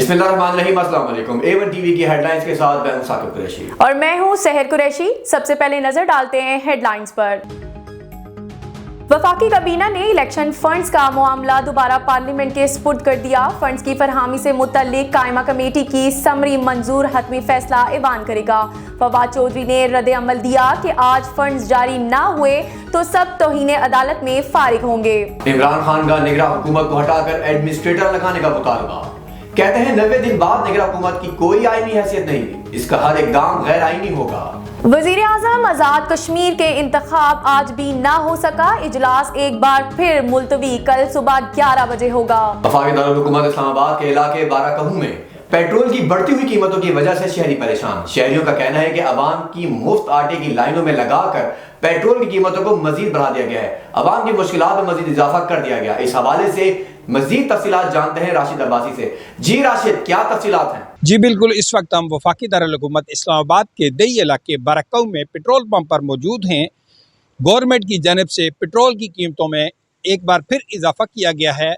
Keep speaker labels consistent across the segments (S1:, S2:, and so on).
S1: बिस्मिल्लाहिर्रहमानिर्रहीम, अस्सलाम वालेकुम। A1 टीवी की हेडलाइंस के साथ मैं हूं साकिब कुरैशी
S2: और मैं हूं सहर कुरैशी। सबसे पहले नजर डालते हैं हेडलाइंस पर। वफाकी काबीना ने इलेक्शन फंड्स का मामला दोबारा पार्लियामेंट के स्पुर्द कर दिया। फंड्स की फरहमी से मुतल्लिक कायमा कमेटी की समरी मंजूर हतमी फैसला ऐवान करेगा। फवाद चौधरी ने रद्द अमल दिया कि आज फंड्स जारी ना हुए तो सब तौहीन अदालत में फारिग होंगे।
S1: इमरान खान का निगरां हुकूमत को हटाकर एडमिनिस्ट्रेटर लगाने का मुतालबा। कहते हैं 90 दिन बाद निगरां हुकूमत की कोई आईनी हैसियत नहीं हुई, इसका हर इक़दाम गैर आईनी होगा।
S2: वज़ीर आज़म आज़ाद कश्मीर के इंतखाब आज भी ना हो सका। इजलास एक बार फिर मुलतवी कल सुबह 11 बजे होगा।
S1: वफाकी दारुल हुकूमत इस्लामाबाद के इलाके बाराकहू में पेट्रोल की बढ़ती हुई कीमतों की वजह से शहरी परेशान। शहरियों का कहना है कि अवाम की मुफ्त आटे की लाइनों में लगाकर पेट्रोल की कीमतों को मजीद बढ़ा दिया गया है। अवाम की मुश्किलात में मजीद इजाफा कर दिया गया। इस हवाले से मजीद तफसीलात जानते हैं राशिद अब्बासी से। जी राशिद, क्या तफसीलात हैं?
S3: जी बिल्कुल, इस वक्त हम वफाकी दारुल हुकूमत इस्लामाबाद के दई इलाके बाराकहू में पेट्रोल पंप पर मौजूद हैं। गवर्नमेंट की जानिब से पेट्रोल की कीमतों में एक बार फिर इजाफा किया गया है।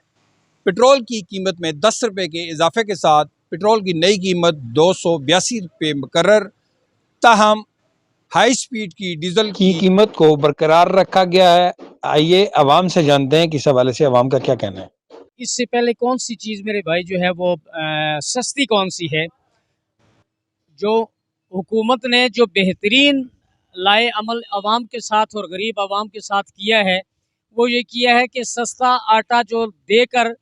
S3: पेट्रोल की कीमत में 10 रुपये के इजाफे के साथ पेट्रोल की नई कीमत 282 रुपये मुकर्रर। ताहम हाई स्पीड की डीजल की कीमत को बरकरार रखा गया है। आइए आवाम से जानते हैं कि इस हवाले से आवाम का क्या कहना है।
S4: इससे पहले कौन सी चीज़ मेरे भाई जो है वो सस्ती कौन सी है? जो हुकूमत ने जो बेहतरीन लाए अमल आवाम के साथ और गरीब आवाम के साथ किया है वो ये किया है कि सस्ता आटा जो देकर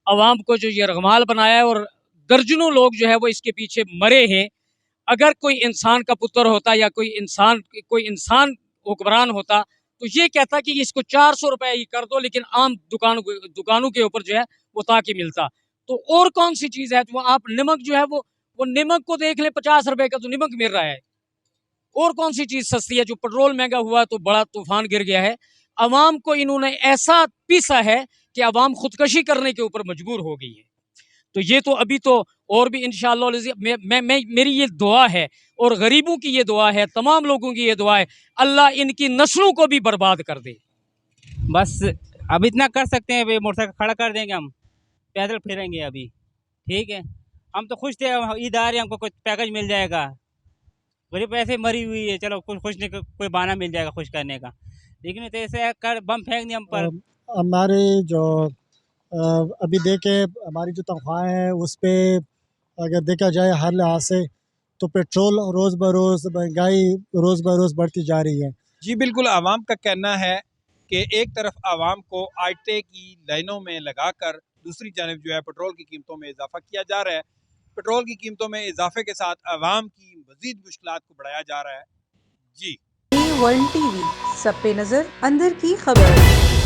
S4: आवाम को जो ये रगमाल बनाया है, और दर्जनों लोग जो है वो इसके पीछे मरे हैं। अगर कोई इंसान का पुत्र होता या कोई इंसान हुक्मरान होता तो ये कहता कि इसको 400 रुपये ही कर दो, लेकिन आम दुकानों के ऊपर जो है वो ताकि मिलता। तो और कौन सी चीज़ है? तो आप नमक जो है वो नमक को देख लें, 50 रुपये का तो नमक मिल रहा है। और कौन सी चीज़ सस्ती है? जो पेट्रोल महंगा हुआ तो बड़ा तूफान गिर गया है। अवाम को इन्होंने ऐसा पीसा है कि अवाम खुदकशी करने के ऊपर मजबूर हो गई है। तो ये तो अभी तो और भी इंशाअल्लाह मेरी ये दुआ है और गरीबों की ये दुआ है, तमाम लोगों की ये दुआ है, अल्लाह इनकी नस्लों को भी बर्बाद कर दे।
S5: बस अब इतना कर सकते हैं, मोटरसाइकिल खड़ा कर देंगे, हम पैदल फिरेंगे अभी। ठीक है, हम तो खुश थे, ईद आ रही है, हमको कुछ पैकेज मिल जाएगा। गरीब ऐसे मरी हुई है, चलो कुछ खुश नहीं, कोई बहाना मिल जाएगा खुश करने का। लेकिन तो ऐसे कर बम फेंक दिए हम पर।
S6: हमारे जो अभी देखे हमारी जो तनख्वाह है उस पर अगर देखा जाए हर लिहाज से तो पेट्रोल रोज़ बरोज़ महंगाई रोज़ बरोज़ बढ़ती जा रही है।
S3: जी बिल्कुल, आवाम का कहना है कि एक तरफ आवाम को आटे की लाइनों में लगाकर दूसरी जानब जो है पेट्रोल की कीमतों में इजाफा किया जा रहा है। पेट्रोल की कीमतों में इजाफे के साथ आवाम की मजीद मुश्किलात को बढ़ाया जा रहा है। जी
S7: A1 टीवी, सब पे नजर, अंदर की खबर।